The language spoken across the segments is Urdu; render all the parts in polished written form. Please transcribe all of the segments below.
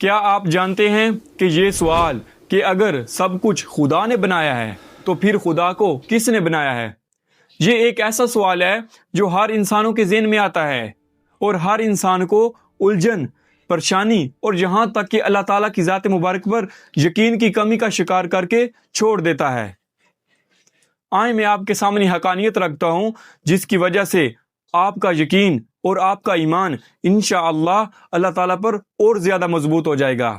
کیا آپ جانتے ہیں کہ یہ سوال کہ اگر سب کچھ خدا نے بنایا ہے تو پھر خدا کو کس نے بنایا ہے، یہ ایک ایسا سوال ہے جو ہر انسانوں کے ذہن میں آتا ہے اور ہر انسان کو الجھن، پریشانی اور یہاں تک کہ اللہ تعالیٰ کی ذات مبارک پر یقین کی کمی کا شکار کر کے چھوڑ دیتا ہے۔ آئیں میں آپ کے سامنے حقانیت رکھتا ہوں جس کی وجہ سے آپ کا یقین اور آپ کا ایمان انشاءاللہ اللہ تعالیٰ پر اور زیادہ مضبوط ہو جائے گا۔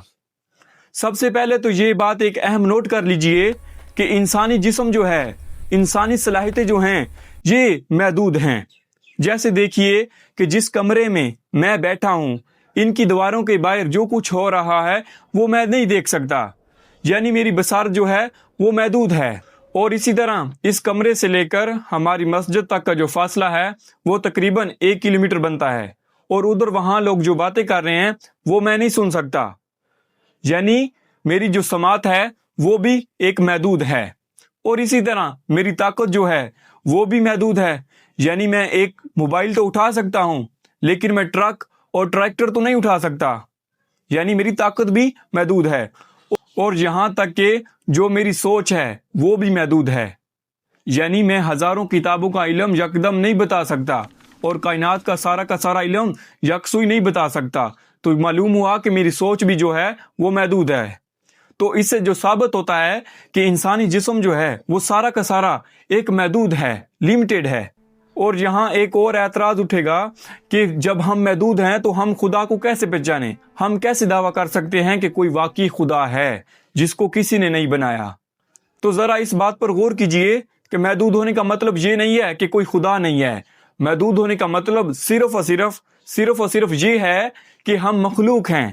سب سے پہلے تو یہ بات ایک اہم نوٹ کر لیجئے کہ انسانی جسم جو ہے، انسانی صلاحیتیں جو ہیں یہ محدود ہیں۔ جیسے دیکھیے کہ جس کمرے میں میں بیٹھا ہوں، ان کی دیواروں کے باہر جو کچھ ہو رہا ہے وہ میں نہیں دیکھ سکتا، یعنی میری بصارت جو ہے وہ محدود ہے۔ اور اسی طرح اس کمرے سے لے کر ہماری مسجد تک کا جو فاصلہ ہے وہ تقریباً 1 کلومیٹر بنتا ہے، اور ادھر وہاں لوگ جو باتیں کر رہے ہیں وہ میں نہیں سن سکتا، یعنی میری جو سماعت ہے وہ بھی ایک محدود ہے۔ اور اسی طرح میری طاقت جو ہے وہ بھی محدود ہے، یعنی میں ایک موبائل تو اٹھا سکتا ہوں لیکن میں ٹرک اور ٹریکٹر تو نہیں اٹھا سکتا، یعنی میری طاقت بھی محدود ہے۔ اور یہاں تک کہ جو میری سوچ ہے وہ بھی محدود ہے، یعنی میں ہزاروں کتابوں کا علم یکدم نہیں بتا سکتا اور کائنات کا سارا علم یکسوئی نہیں بتا سکتا۔ تو معلوم ہوا کہ میری سوچ بھی جو ہے وہ محدود ہے۔ تو اس سے جو ثابت ہوتا ہے کہ انسانی جسم جو ہے وہ سارا کا سارا ایک محدود ہے، لیمیٹڈ ہے۔ اور یہاں ایک اور اعتراض اٹھے گا کہ جب ہم محدود ہیں تو ہم خدا کو کیسے پہچانیں؟ ہم کیسے دعویٰ کر سکتے ہیں کہ کوئی واقعی خدا ہے جس کو کسی نے نہیں بنایا؟ تو ذرا اس بات پر غور کیجئے کہ محدود ہونے کا مطلب یہ نہیں ہے کہ کوئی خدا نہیں ہے۔ محدود ہونے کا مطلب صرف اور صرف یہ ہے کہ ہم مخلوق ہیں،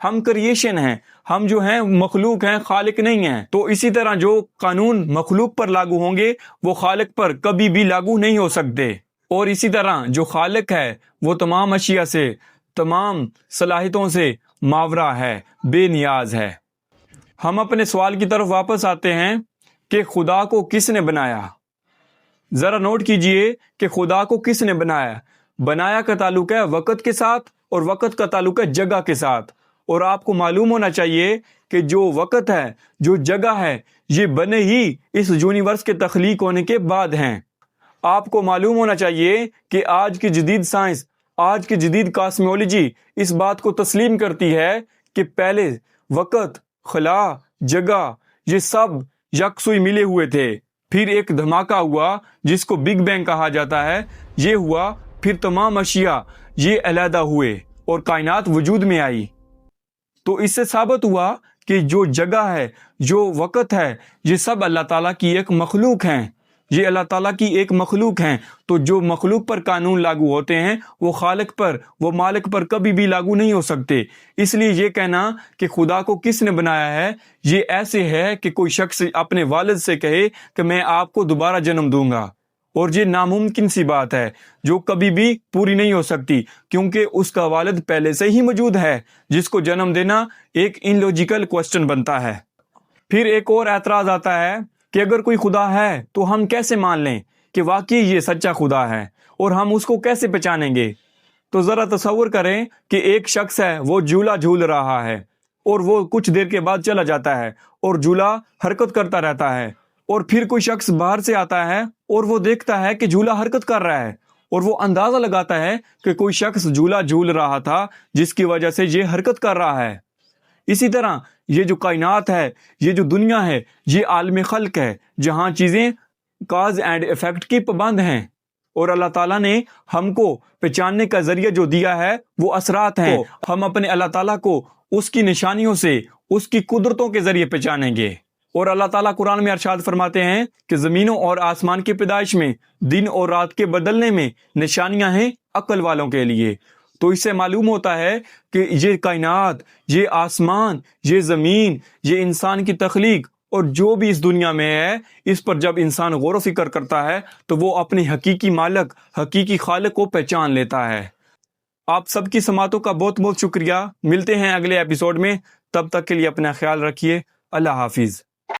ہم کریشن ہیں، ہم جو ہیں مخلوق ہیں، خالق نہیں ہیں۔ تو اسی طرح جو قانون مخلوق پر لاگو ہوں گے وہ خالق پر کبھی بھی لاگو نہیں ہو سکتے۔ اور اسی طرح جو خالق ہے وہ تمام اشیاء سے، تمام صلاحیتوں سے ماورا ہے، بے نیاز ہے۔ ہم اپنے سوال کی طرف واپس آتے ہیں کہ خدا کو کس نے بنایا؟ ذرا نوٹ کیجئے کہ خدا کو کس نے بنایا۔ بنایا کا تعلق ہے وقت کے ساتھ اور وقت کا تعلق ہے جگہ کے ساتھ۔ اور آپ کو معلوم ہونا چاہیے کہ جو وقت ہے، جو جگہ ہے، یہ بنے ہی اس یونیورس کے تخلیق ہونے کے بعد ہیں۔ آپ کو معلوم ہونا چاہیے کہ آج کی جدید سائنس، آج کی جدید کاسمولوجی اس بات کو تسلیم کرتی ہے کہ پہلے وقت، خلا، جگہ یہ سب یکسوئی ملے ہوئے تھے، پھر ایک دھماکہ ہوا جس کو بگ بینگ کہا جاتا ہے، یہ ہوا، پھر تمام اشیاء یہ علیحدہ ہوئے اور کائنات وجود میں آئی۔ تو اس سے ثابت ہوا کہ جو جگہ ہے، جو وقت ہے، یہ سب اللہ تعالیٰ کی ایک مخلوق ہیں، یہ اللہ تعالیٰ کی ایک مخلوق ہیں۔ تو جو مخلوق پر قانون لاگو ہوتے ہیں وہ خالق پر، وہ مالک پر کبھی بھی لاگو نہیں ہو سکتے۔ اس لیے یہ کہنا کہ خدا کو کس نے بنایا ہے، یہ ایسے ہے کہ کوئی شخص اپنے والد سے کہے کہ میں آپ کو دوبارہ جنم دوں گا، اور یہ ناممکن سی بات ہے جو کبھی بھی پوری نہیں ہو سکتی، کیونکہ اس کا والد پہلے سے ہی موجود ہے، جس کو جنم دینا ایک ان لوجیکل کوسچن بنتا ہے۔ پھر ایک اور اعتراض آتا ہے کہ اگر کوئی خدا ہے تو ہم کیسے مان لیں کہ واقعی یہ سچا خدا ہے، اور ہم اس کو کیسے پہچانیں گے؟ تو ذرا تصور کریں کہ ایک شخص ہے، وہ جھولا جھول رہا ہے اور وہ کچھ دیر کے بعد چلا جاتا ہے اور جھولا حرکت کرتا رہتا ہے، اور پھر کوئی شخص باہر سے آتا ہے اور وہ دیکھتا ہے کہ جھولا حرکت کر رہا ہے، اور وہ اندازہ لگاتا ہے کہ کوئی شخص جھولا جھول رہا تھا جس کی وجہ سے یہ حرکت کر رہا ہے۔ اسی طرح یہ جو کائنات ہے، یہ جو دنیا ہے، یہ عالم خلق ہے جہاں چیزیں کاز اینڈ ایفیکٹ کی پابند ہیں، اور اللہ تعالیٰ نے ہم کو پہچاننے کا ذریعہ جو دیا ہے وہ اثرات ہیں۔ ہم اپنے اللہ تعالیٰ کو اس کی نشانیوں سے، اس کی قدرتوں کے ذریعے پہچانیں گے۔ اور اللہ تعالیٰ قرآن میں ارشاد فرماتے ہیں کہ زمینوں اور آسمان کی پیدائش میں، دن اور رات کے بدلنے میں نشانیاں ہیں عقل والوں کے لیے۔ تو اس سے معلوم ہوتا ہے کہ یہ کائنات، یہ آسمان، یہ زمین، یہ انسان کی تخلیق اور جو بھی اس دنیا میں ہے، اس پر جب انسان غور و فکر کرتا ہے تو وہ اپنے حقیقی مالک، حقیقی خالق کو پہچان لیتا ہے۔ آپ سب کی سماعتوں کا بہت بہت شکریہ۔ ملتے ہیں اگلے ایپیسوڈ میں، تب تک کے لیے اپنا خیال رکھیے۔ اللہ حافظ۔